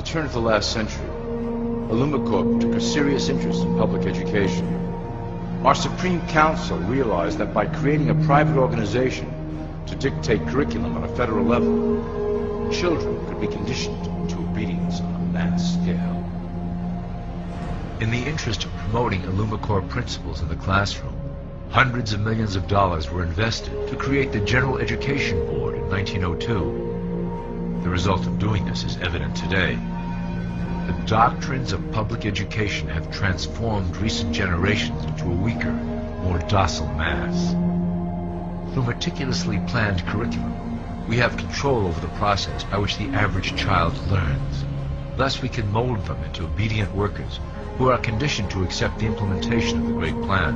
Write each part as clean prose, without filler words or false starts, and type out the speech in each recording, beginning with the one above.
turn of the last century, Illumicorp took a serious interest in public education. Our Supreme Council realized that by creating a private organization to dictate curriculum on a federal level, children could be conditioned to obedience on a mass scale. In the interest of promoting Illumicorp principles in the classroom, hundreds of millions of dollars were invested to create the General Education Board in 1902. The result of doing this is evident today. The doctrines of public education have transformed recent generations into a weaker, more docile mass. Through meticulously planned curriculum, we have control over the process by which the average child learns. Thus we can mold them into obedient workers who are conditioned to accept the implementation of the Great Plan.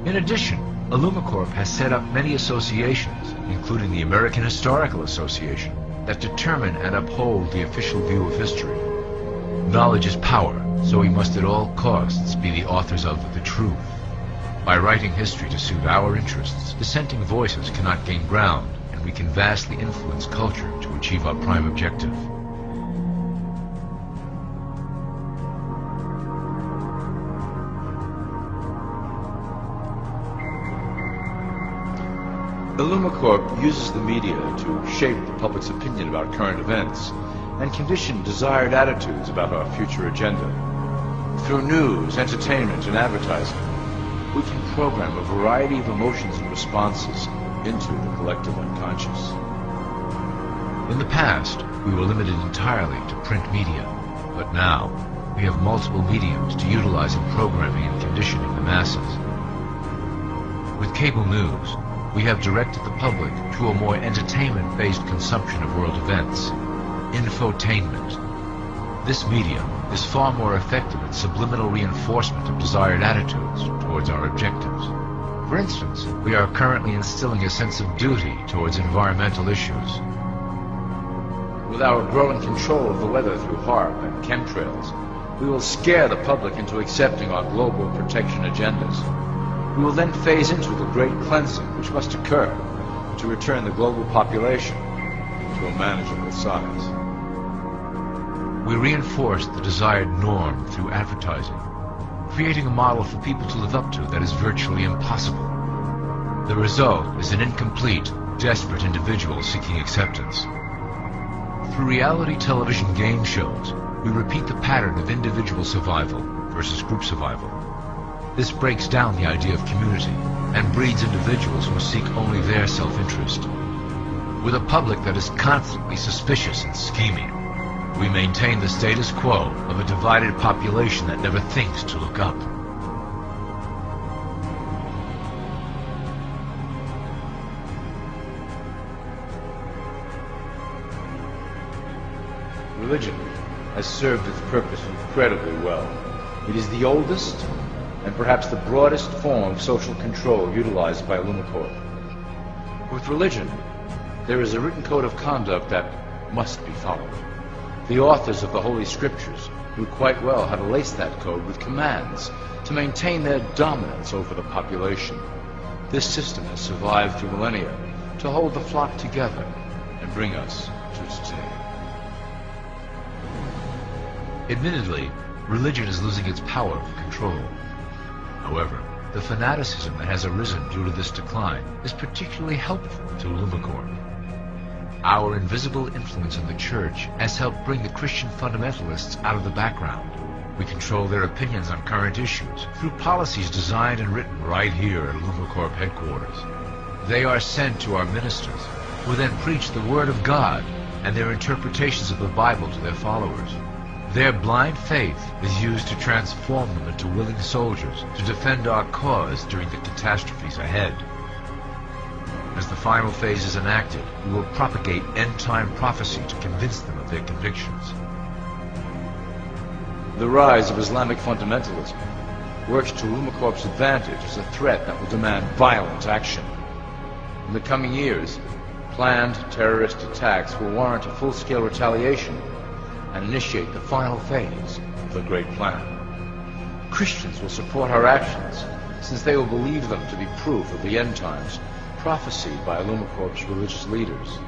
In addition, Illumicorp has set up many associations, including the American Historical Association, that determine and uphold the official view of history. Knowledge is power, so we must at all costs be the authors of the truth. By writing history to suit our interests, dissenting voices cannot gain ground, and we can vastly influence culture to achieve our prime objective. Illumicorp uses the media to shape the public's opinion about current events and condition desired attitudes about our future agenda. Through news, entertainment, and advertising, we can program a variety of emotions and responses into the collective unconscious. In the past, we were limited entirely to print media, but now we have multiple mediums to utilize in programming and conditioning the masses. With cable news, we have directed the public to a more entertainment-based consumption of world events, infotainment. This medium is far more effective at subliminal reinforcement of desired attitudes towards our objectives. For instance, we are currently instilling a sense of duty towards environmental issues. With our growing control of the weather through HAARP and chemtrails, we will scare the public into accepting our global protection agendas. We will then phase into the great cleansing which must occur to return the global population to a manageable size. We reinforce the desired norm through advertising, creating a model for people to live up to that is virtually impossible. The result is an incomplete, desperate individual seeking acceptance. Through reality television game shows, we repeat the pattern of individual survival versus group survival. This breaks down the idea of community and breeds individuals who seek only their self-interest. With a public that is constantly suspicious and scheming, we maintain the status quo of a divided population that never thinks to look up. Religion has served its purpose incredibly well. It is the oldest and perhaps the broadest form of social control utilized by Illumicorp. With religion, there is a written code of conduct that must be followed. The authors of the Holy Scriptures knew quite well how to lace that code with commands to maintain their dominance over the population. This system has survived through millennia to hold the flock together and bring us to today. Admittedly, religion is losing its power of control. However, the fanaticism that has arisen due to this decline is particularly helpful to Illumicorp. Our invisible influence in the Church has helped bring the Christian fundamentalists out of the background. We control their opinions on current issues through policies designed and written right here at Illumicorp headquarters. They are sent to our ministers, who then preach the Word of God and their interpretations of the Bible to their followers. Their blind faith is used to transform them into willing soldiers to defend our cause during the catastrophes ahead. As the final phase is enacted, we will propagate end-time prophecy to convince them of their convictions. The rise of Islamic fundamentalism works to Illumicorp's advantage as a threat that will demand violent action. In the coming years, planned terrorist attacks will warrant a full-scale retaliation and initiate the final phase of the Great Plan. Christians will support our actions, since they will believe them to be proof of the end times prophesied by Illumicorp's religious leaders.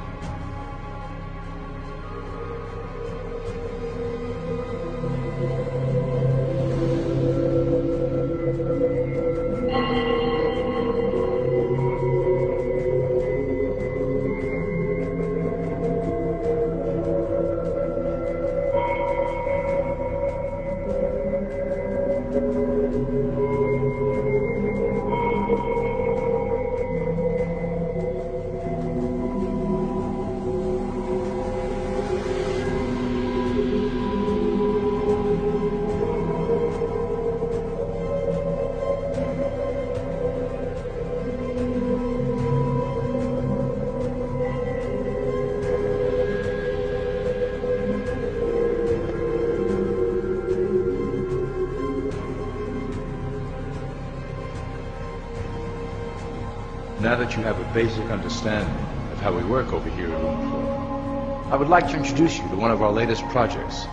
Now that you have a basic understanding of how we work over here at Illuminati, I would like to introduce you to one of our latest projects,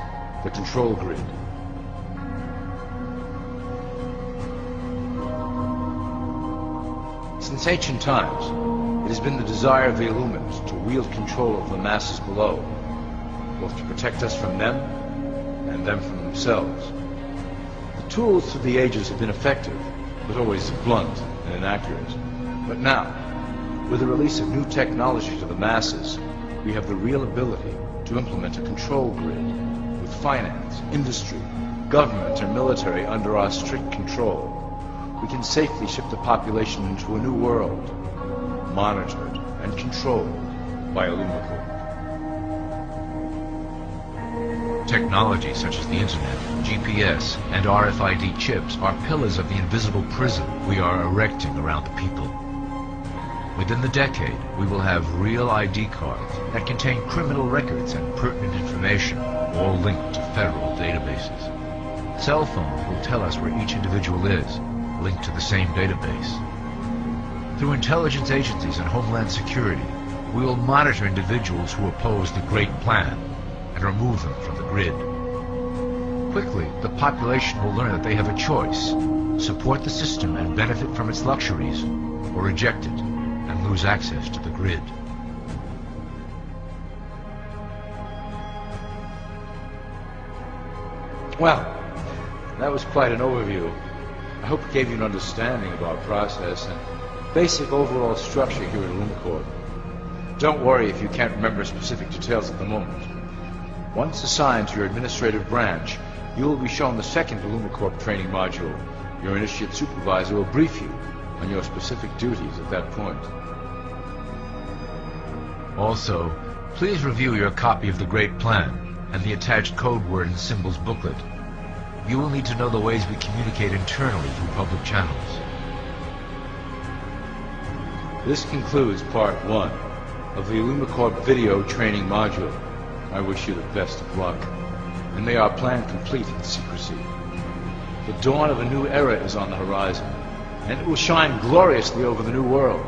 the Control Grid. Since ancient times, it has been the desire of the Illuminati to wield control of the masses below, both to protect us from them and them from themselves. The tools through the ages have been effective, but always blunt and inaccurate. But now, with the release of new technology to the masses, we have the real ability to implement a control grid with finance, industry, government, and military under our strict control. We can safely ship the population into a new world, monitored and controlled by Illuminati. Technology such as the Internet, GPS, and RFID chips are pillars of the invisible prison we are erecting around the people. Within the decade, we will have real ID cards that contain criminal records and pertinent information, all linked to federal databases. Cell phones will tell us where each individual is, linked to the same database. Through intelligence agencies and Homeland Security, we will monitor individuals who oppose the Great Plan and remove them from the grid. Quickly, the population will learn that they have a choice: support the system and benefit from its luxuries, or reject it and lose access to the grid. Well, that was quite an overview. I hope it gave you an understanding of our process and basic overall structure here at Illumicorp. Don't worry if you can't remember specific details at the moment. Once assigned to your administrative branch, you will be shown the second Illumicorp training module. Your initiate supervisor will brief you on your specific duties at that point. Also, please review your copy of the Great Plan and the attached code word and symbols booklet. You will need to know the ways we communicate internally through public channels. This concludes part 1 of the Illumicorp video training module. I wish you the best of luck, and may our plan complete in secrecy. The dawn of a new era is on the horizon, and it will shine gloriously over the new world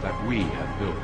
that we have built.